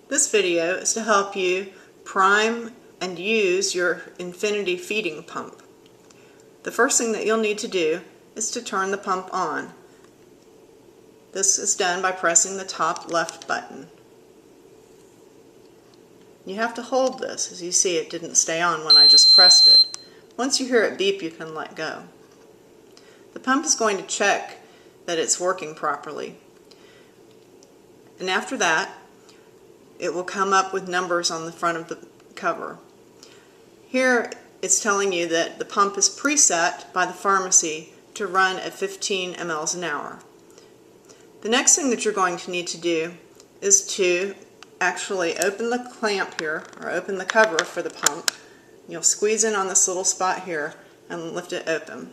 This video is to help you prime and use your Infinity feeding pump. The first thing that you'll need to do is to turn the pump on. This is done by pressing the top left button. You have to hold this. As you see, it didn't stay on when I just pressed it. Once you hear it beep, you can let go. The pump is going to check that it's working properly. And after that, it will come up with numbers on the front of the cover. Here it's telling you that the pump is preset by the pharmacy to run at 15 mLs an hour. The next thing that you're going to need to do is to actually open the clamp here, or open the cover for the pump. You'll squeeze in on this little spot here and lift it open.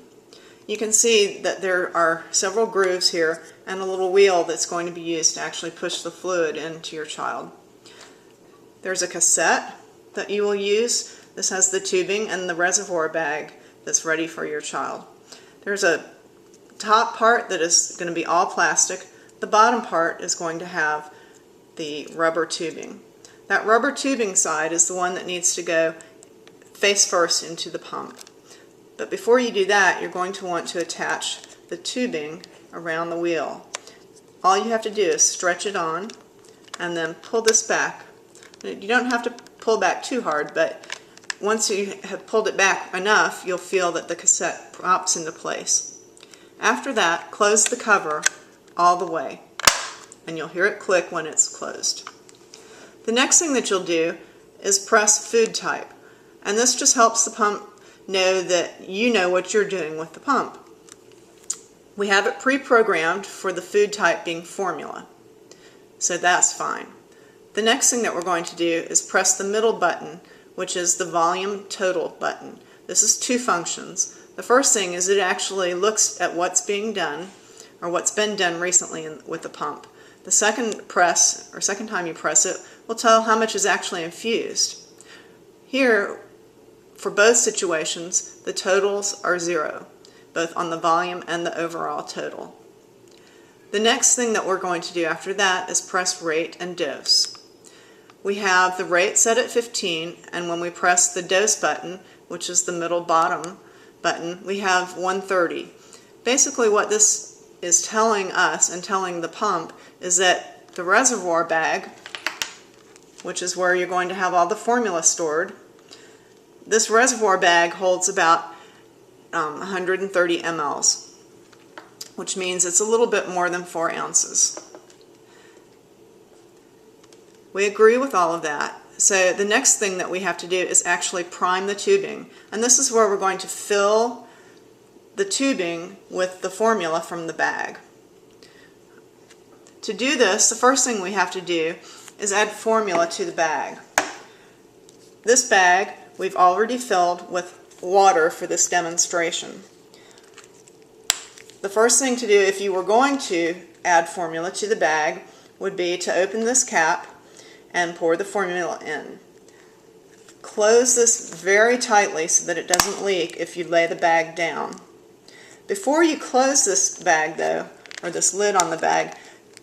You can see that there are several grooves here and a little wheel that's going to be used to actually push the fluid into your child. There's a cassette that you will use. This has the tubing and the reservoir bag that's ready for your child. There's a top part that is going to be all plastic. The bottom part is going to have the rubber tubing. That rubber tubing side is the one that needs to go face first into the pump. But before you do that, you're going to want to attach the tubing around the wheel. All you have to do is stretch it on and then pull this back. You don't have to pull back too hard, but once you have pulled it back enough, you'll feel that the cassette pops into place. After that, close the cover all the way, and you'll hear it click when it's closed. The next thing that you'll do is press food type, and this just helps the pump know that you know what you're doing with the pump. We have it pre-programmed for the food type being formula, so that's fine. The next thing that we're going to do is press the middle button, which is the volume total button. This is two functions. The first thing is it actually looks at what's being done, or what's been done recently with the pump. The second press, or second time you press it, will tell how much is actually infused. Here, for both situations, the totals are 0, both on the volume and the overall total. The next thing that we're going to do after that is press rate and dose. We have the rate set at 15, and when we press the dose button, which is the middle bottom button, we have 130. Basically what this is telling us and telling the pump is that the reservoir bag, which is where you're going to have all the formula stored, this reservoir bag holds about 130 mLs, which means it's a little bit more than 4 ounces. We agree with all of that. So the next thing that we have to do is actually prime the tubing. And this is where we're going to fill the tubing with the formula from the bag. To do this, the first thing we have to do is add formula to the bag. This bag we've already filled with water for this demonstration. The first thing to do if you were going to add formula to the bag would be to open this cap and pour the formula in. Close this very tightly so that it doesn't leak if you lay the bag down. Before you close this bag though, or this lid on the bag,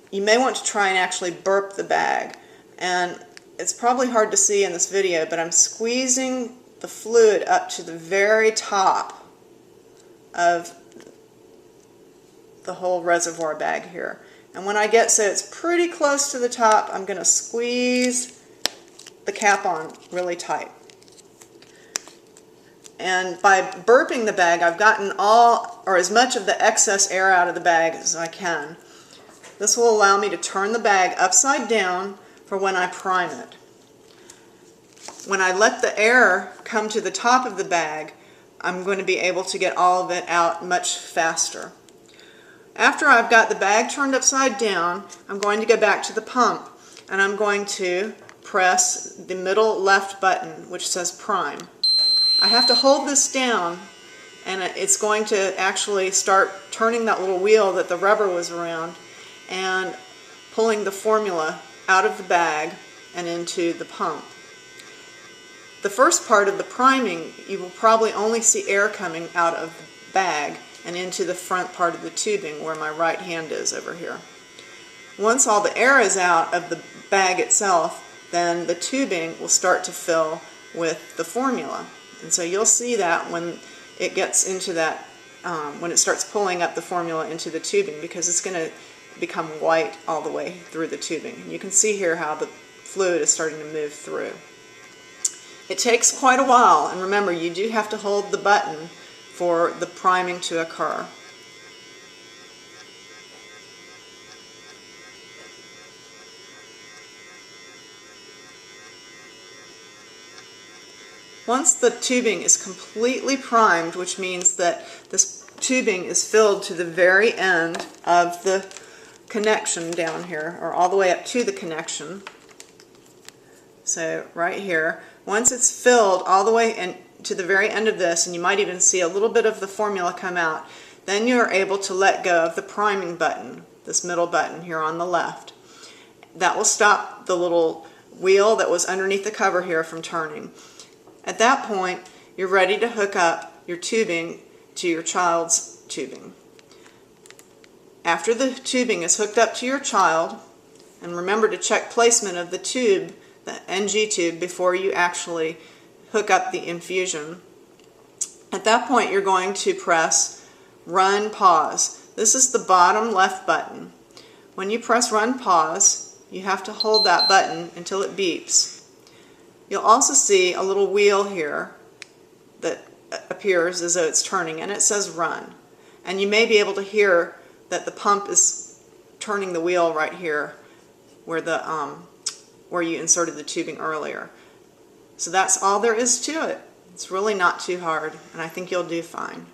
you may want to try and actually burp the bag. And it's probably hard to see in this video, but I'm squeezing the fluid up to the very top of the whole reservoir bag here. And when I get so it's pretty close to the top, I'm going to squeeze the cap on really tight. And by burping the bag, I've gotten all, or as much of the excess air out of the bag as I can. This will allow me to turn the bag upside down for when I prime it. When I let the air come to the top of the bag, I'm going to be able to get all of it out much faster. After I've got the bag turned upside down, I'm going to go back to the pump and I'm going to press the middle left button, which says prime. I have to hold this down and it's going to actually start turning that little wheel that the rubber was around and pulling the formula out of the bag and into the pump. The first part of the priming, you will probably only see air coming out of the bag and into the front part of the tubing where my right hand is over here. Once all the air is out of the bag itself, then the tubing will start to fill with the formula. And so you'll see that when it gets into that, when it starts pulling up the formula into the tubing, because it's going to become white all the way through the tubing. And you can see here how the fluid is starting to move through. It takes quite a while, and remember, you do have to hold the button for the priming to occur. Once the tubing is completely primed, which means that this tubing is filled to the very end of the connection down here, or all the way up to the connection, so right here, once it's filled all the way to the very end of this, and you might even see a little bit of the formula come out, then you're able to let go of the priming button, this middle button here on the left. That will stop the little wheel that was underneath the cover here from turning. At that point, you're ready to hook up your tubing to your child's tubing. After the tubing is hooked up to your child, and remember to check placement of the tube, the NG tube, before you actually hook up the infusion. At that point, you're going to press Run Pause. This is the bottom left button. When you press Run Pause, you have to hold that button until it beeps. You'll also see a little wheel here that appears as though it's turning, and it says Run. And you may be able to hear that the pump is turning the wheel right here where you inserted the tubing earlier. So that's all there is to it. It's really not too hard, and I think you'll do fine.